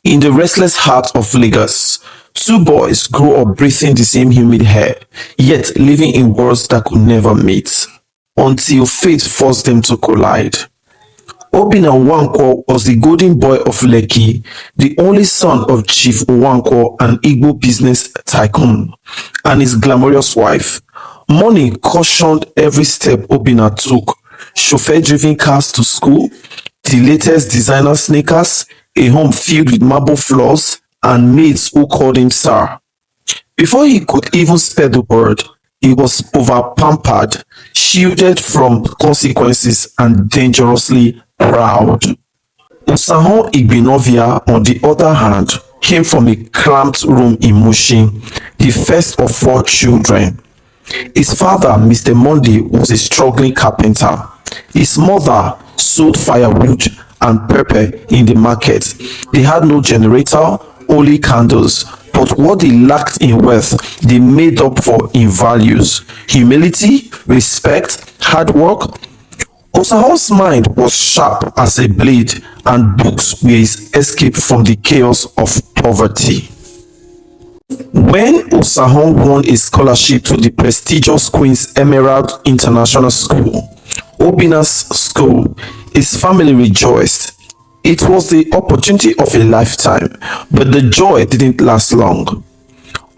In the restless heart of Lagos, two boys grew up breathing the same humid air, yet living in worlds that could never meet, until fate forced them to collide. Obinna Nwankwo was the golden boy of Lekki, the only son of Chief Nwankwo, an Igbo business tycoon, and his glamorous wife. Money cautioned every step Obinna took: chauffeur-driven cars to school, the latest designer sneakers, a home filled with marble floors, and maids who called him sir. Before he could even spell the word, he was over-pampered, shielded from consequences, and dangerously proud. Osahon Igbenovia, on the other hand, came from a cramped room in Mushin, the first of four children. His father, Mr. Monday, was a struggling carpenter. His mother sold firewood and pepper in the market. They had no generator, only candles. But what they lacked in wealth, they made up for in values: humility, respect, hard work. Osahon's mind was sharp as a blade, and books were his escape from the chaos of poverty. When Osahon won a scholarship to the prestigious Queen's Emerald International School, Obinna's school, his family rejoiced. It was the opportunity of a lifetime, but the joy didn't last long.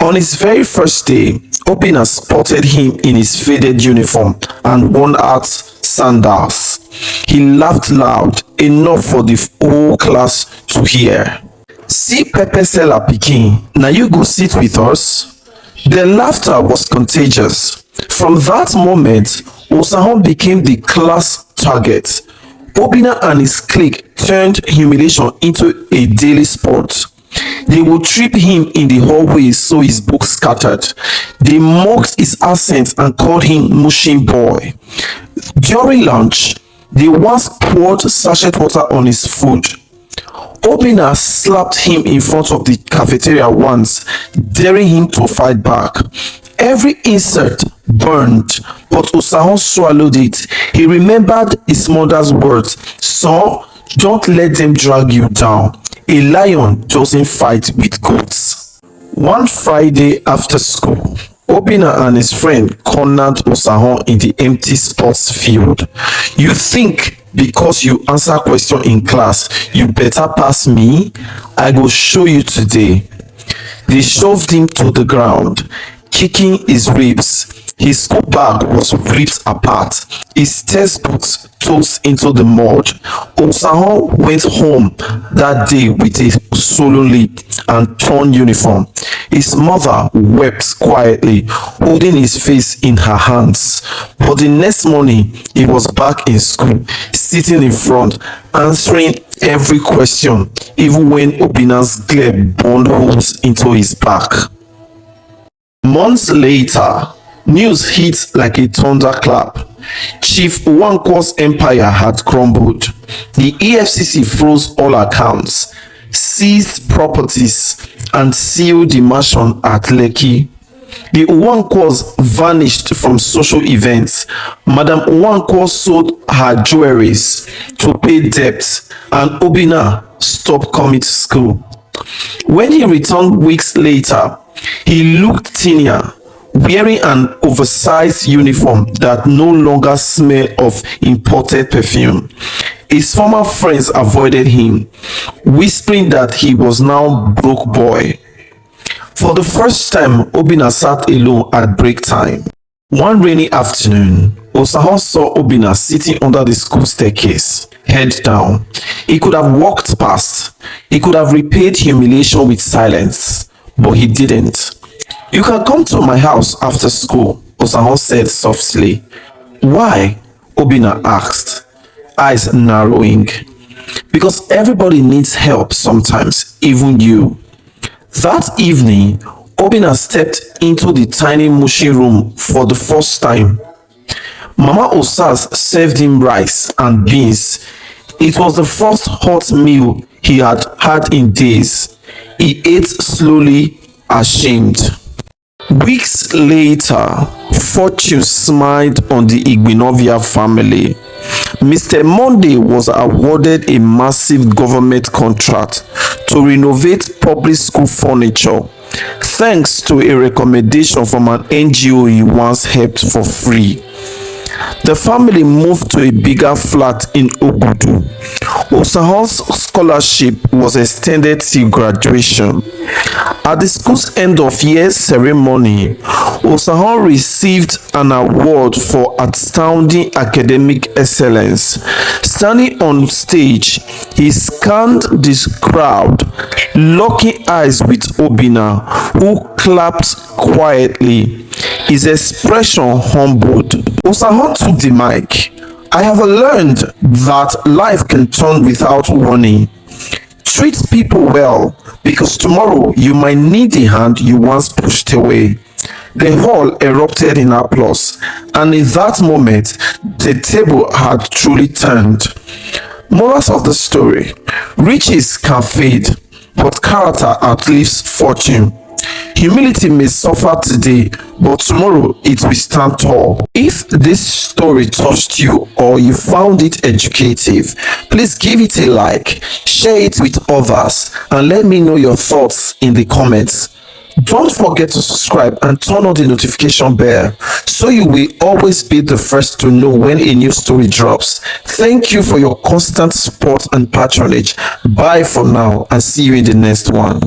On his very first day, Obinna spotted him in his faded uniform and worn-out sandals. He laughed loud, enough for the whole class to hear. "See pepper seller pikin, now you go sit with us." The laughter was contagious. From that moment, Osahon became the class target. Obinna and his clique turned humiliation into a daily sport. They would trip him in the hallways so his books scattered. They mocked his accent and called him Mushin Boy. During lunch, they once poured sachet water on his food. Obinna slapped him in front of the cafeteria once, daring him to fight back. Every insult burned, but Osahon swallowed it. He remembered his mother's words: "Son, don't let them drag you down. A lion doesn't fight with goats." One Friday after school, Obinna and his friend cornered Osahon in the empty sports field. "You think because you answer question in class, you better pass me? I go show you today." They shoved him to the ground, kicking his ribs. His school bag was ripped apart, his textbooks tossed into the mud. Osahon went home that day with a swollen lip and torn uniform. His mother wept quietly, holding his face in her hands. But the next morning, he was back in school, sitting in front, answering every question, even when Obinna's glare burned holes into his back. Months later, news hit like a thunderclap. Chief Nwankwo's empire had crumbled. The EFCC froze all accounts, seized properties, and sealed the mansion at Lekki. The Nwankwos vanished from social events. Madam Nwankwo sold her jewelries to pay debts, and Obinna stopped coming to school. When he returned weeks later, he looked thinner, wearing an oversized uniform that no longer smelled of imported perfume. His former friends avoided him, whispering that he was now broke boy. For the first time, Obinna sat alone at break time. One rainy afternoon, Osahon saw Obinna sitting under the school staircase, head down. He could have walked past. He could have repaid humiliation with silence, but he didn't. "You can come to my house after school," Osahon said softly. "Why?" Obinna asked, eyes narrowing. "Because everybody needs help sometimes, even you." That evening, Obinna stepped into the tiny mushy room for the first time. Mama Osas served him rice and beans. It was the first hot meal he had had in days. He ate slowly, ashamed. Weeks later, fortune smiled on the Igbenovia family. Mr. Monday was awarded a massive government contract to renovate public school furniture, thanks to a recommendation from an NGO he once helped for free. The family moved to a bigger flat in Ogudu. Osahon's scholarship was extended till graduation. At the school's end of year ceremony, Osahon received an award for outstanding academic excellence. Standing on stage, he scanned the crowd, locking eyes with Obina, who clapped quietly. His expression humbled. Osahon took the mic. I have learned that life can turn without warning. Treat people well, because tomorrow you might need the hand you once pushed away. The hall erupted in applause, and in that moment, the table had truly turned. Morals of the story: riches can fade, but character outlives fortune. Humility may suffer today, but tomorrow it will stand tall. If this story touched you or you found it educative, please give it a like, share it with others, and let me know your thoughts in the comments. Don't forget to subscribe and turn on the notification bell so you will always be the first to know when a new story drops. Thank you for your constant support and patronage. Bye for now and see you in the next one.